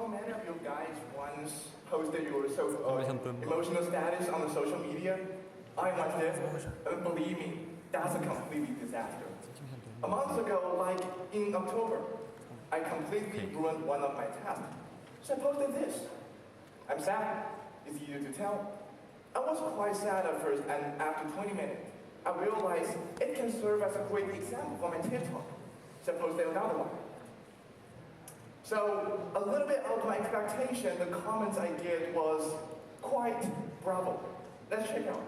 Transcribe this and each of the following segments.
many of you guys once posted your 현금. emotional status on the social media? I once did, and believe me, that's a completely disaster. A month ago, like in October, I completely ruined one of my tasks. So I posted this. I'm sad. It's easier to tell. I was quite sad at first, and after 20 minutes, I realized it can serve as a great example for my TikTok. So I posted another one. So a little bit out of my expectation, the comments I get was quite bravo. Let's check it out.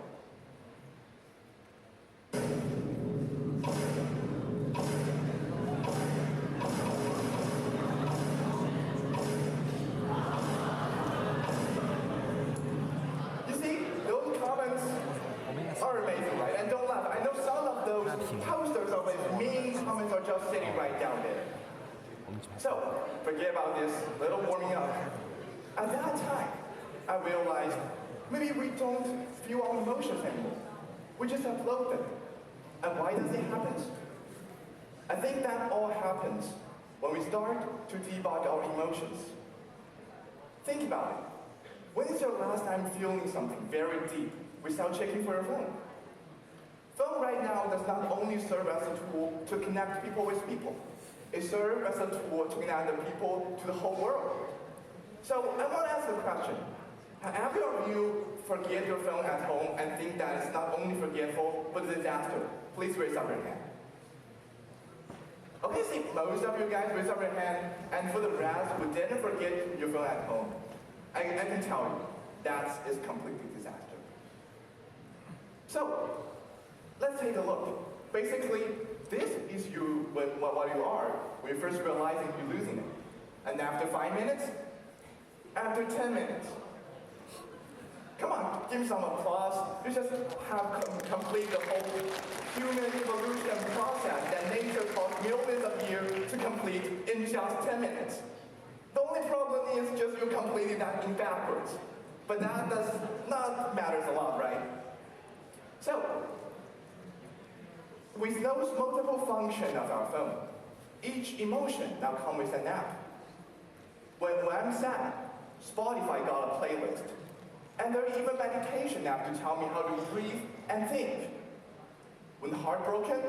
You see, those comments are amazing, right? And don't laugh. I know some of those posters of mean comments are just sitting right down there. So, forget about this little warming up. At that time, I realized maybe we don't feel our emotions anymore. We just upload them. And why does it happen? I think that all happens when we start to debug our emotions. Think about it. When is your last time feeling something very deep without checking for your phone? Phone right now does not only serve as a tool to connect people with people. It serves as a tool to connect the people to the whole world. So I want to ask a question. Have any of you forget your phone at home and think that it's not only forgetful, but a disaster? Please raise up your hand. Okay, see, most of you guys raise up your hand, and for the rest who didn't forget your phone at home, I can tell you, that is completely disaster. So, let's take a look. Basically, this is what you are when you first realizing you're losing it. And after 5 minutes, after 10 minutes. Come on, give me some applause. You just have completed the whole human evolution process that nature cost millions of years to complete in just 10 minutes. The only problem is just you completed that in backwards. But that does not matters a lot, right? So, with those multiple functions of our phone, each emotion now comes with an app. When I'm sad, Spotify got a playlist. And there's even meditation app to tell me how to breathe and think. When heartbroken,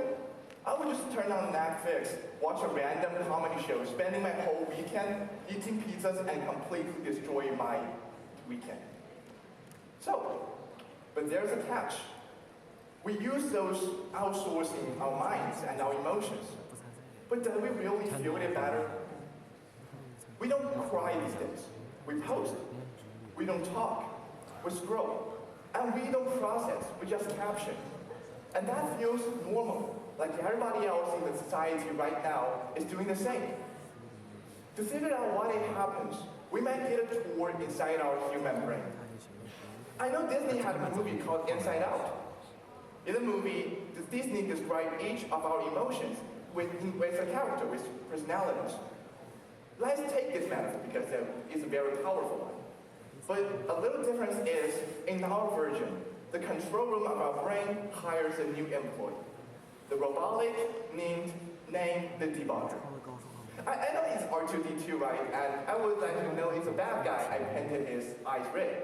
I would just turn on Netflix, watch a random comedy show, spending my whole weekend eating pizzas and completely destroying my weekend. So, but there's a catch. We use those outsourcing our minds and our emotions. But do we really feel it better? We don't cry these days. We post. We don't talk. We scroll. And we don't process. We just caption. And that feels normal, like everybody else in the society right now is doing the same. To figure out why it happens, we might get a tour inside our human brain. I know Disney had a movie called Inside Out. In the movie, Disney described each of our emotions with a character, with personalities. Let's take this method because it's a very powerful one. But a little difference is, in our version, the control room of our brain hires a new employee. The robotic named the debugger. I know it's R2-D2, right? And I would like to know it's a bad guy. I painted his eyes red.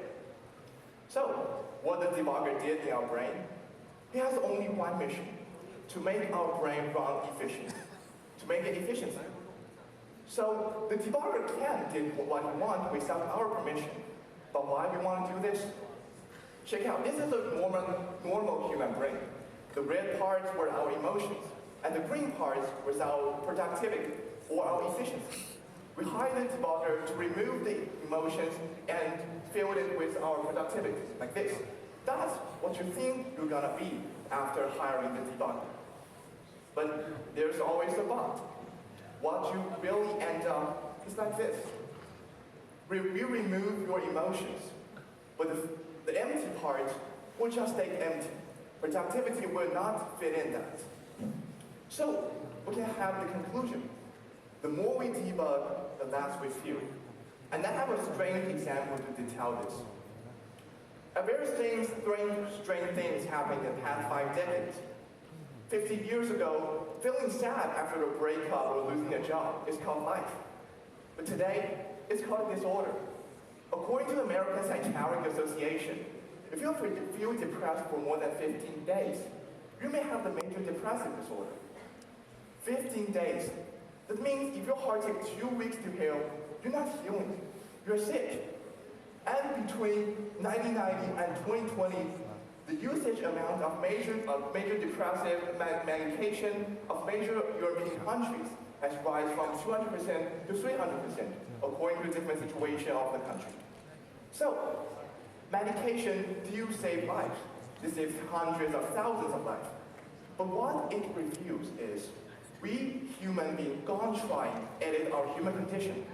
So, what the debugger did in our brain, he has only one mission, to make our brain run efficient, to make it efficient. So the debugger can do what he wants without our permission. But why we want to do this? Check out, this is a normal human brain. The red parts were our emotions, and the green parts was our productivity or our efficiency. We hired the debugger to remove the emotions and fill it with our productivity, like this. That's what you think you're gonna be after hiring the debugger. But there's always a but. What you really end up is like this. We remove your emotions, but the empty part will just stay empty. Productivity will not fit in that. So we can have the conclusion. The more we debug, the less we feel. And I have a strange example to detail this. A very strange things happened in the past 5 decades. 50 years ago, feeling sad after a breakup or losing a job is called life. But today, it's called a disorder. According to the American Psychiatric Association, if you feel depressed for more than 15 days, you may have the major depressive disorder. 15 days. That means if your heart takes 2 weeks to heal, you're not healing. You're sick. And between 1990 and 2020, the usage amount of major depressive medication of major European countries has risen from 200% to 300%, according to the different situation of the country. So, medication do save lives. It saves hundreds of thousands of lives. But what it reveals is, we human beings gone try edit our human condition.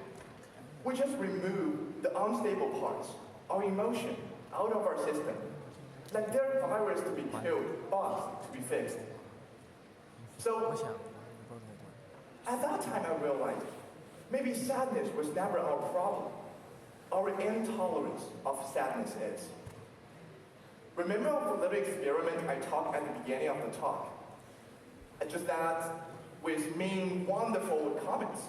We just remove the unstable parts, our emotion, out of our system. Like they're virus to be killed, bugs to be fixed. So, at that time I realized, maybe sadness was never our problem. Our intolerance of sadness is. Remember the little experiment I talked at the beginning of the talk? Just that with mean, wonderful comments.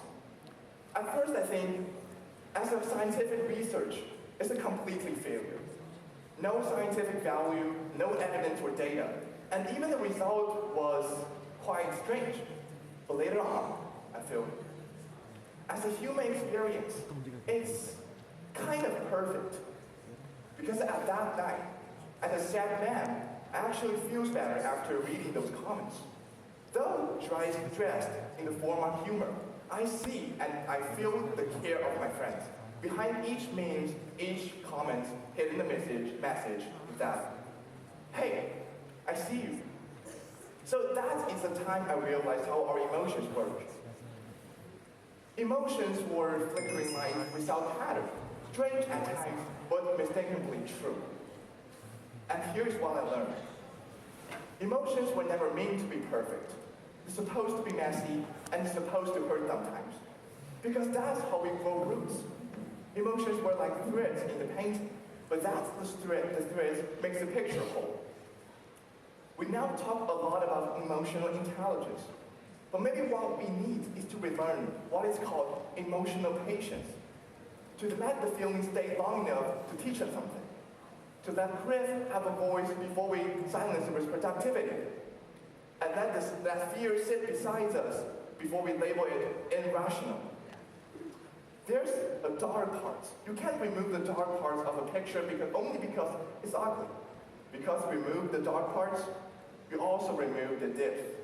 At first I think, as a scientific research, it's a completely failure. No scientific value, no evidence or data, and even the result was quite strange. But later on, I feel, as a human experience, it's kind of perfect. Because at that night, as a sad man, I actually feels better after reading those comments. Though dressed in the form of humor, I see and I feel the care of my friends. Behind each meme, each comment, hidden the message that, hey, I see you. So that is the time I realized how our emotions work. Emotions were flickering light without pattern, strange at times, but mistakenly true. And here's what I learned. Emotions were never meant to be perfect. It's supposed to be messy, and it's supposed to hurt sometimes. Because that's how we grow roots. Emotions were like threads in the painting, but that's the threads makes the picture whole. We now talk a lot about emotional intelligence, but maybe what we need is to relearn what is called emotional patience, to let the feelings stay long enough to teach us something, to let grief have a voice before we silence it with productivity, and let that fear sit beside us before we label it irrational. There's a dark part. You can't remove the dark parts of a picture only because it's ugly. Because we remove the dark parts, you also remove the depth.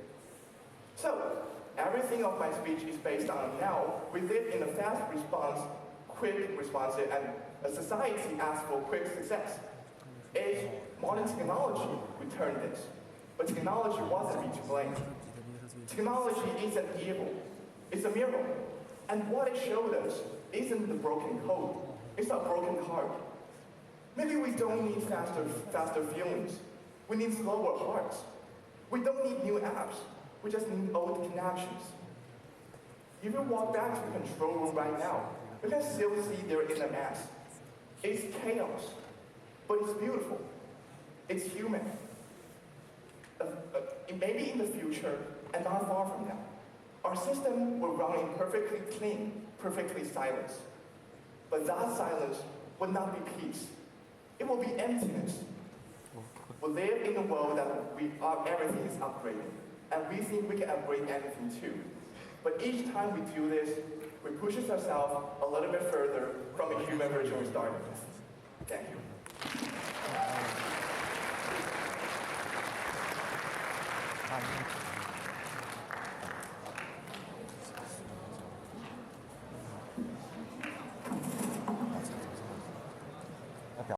So, everything of my speech is based on now we live in a fast response, quick responsive, and a society asks for quick success. It's modern technology we turn this. But technology wasn't to blame. Technology isn't evil. It's a miracle. And what it showed us isn't the broken code. It's a broken heart. Maybe we don't need faster feelings. We need slower hearts. We don't need new apps. We just need old connections. If you walk back to the control room right now, you can still see they're in a mess. It's chaos, but it's beautiful. It's human. Maybe in the future, and not far from now, our system will run in perfectly clean, perfectly silent. But that silence will not be peace. It will be emptiness. We live in a world that everything is upgraded, and we think we can upgrade everything too. But each time we do this, we push ourselves a little bit further from the human version we started with.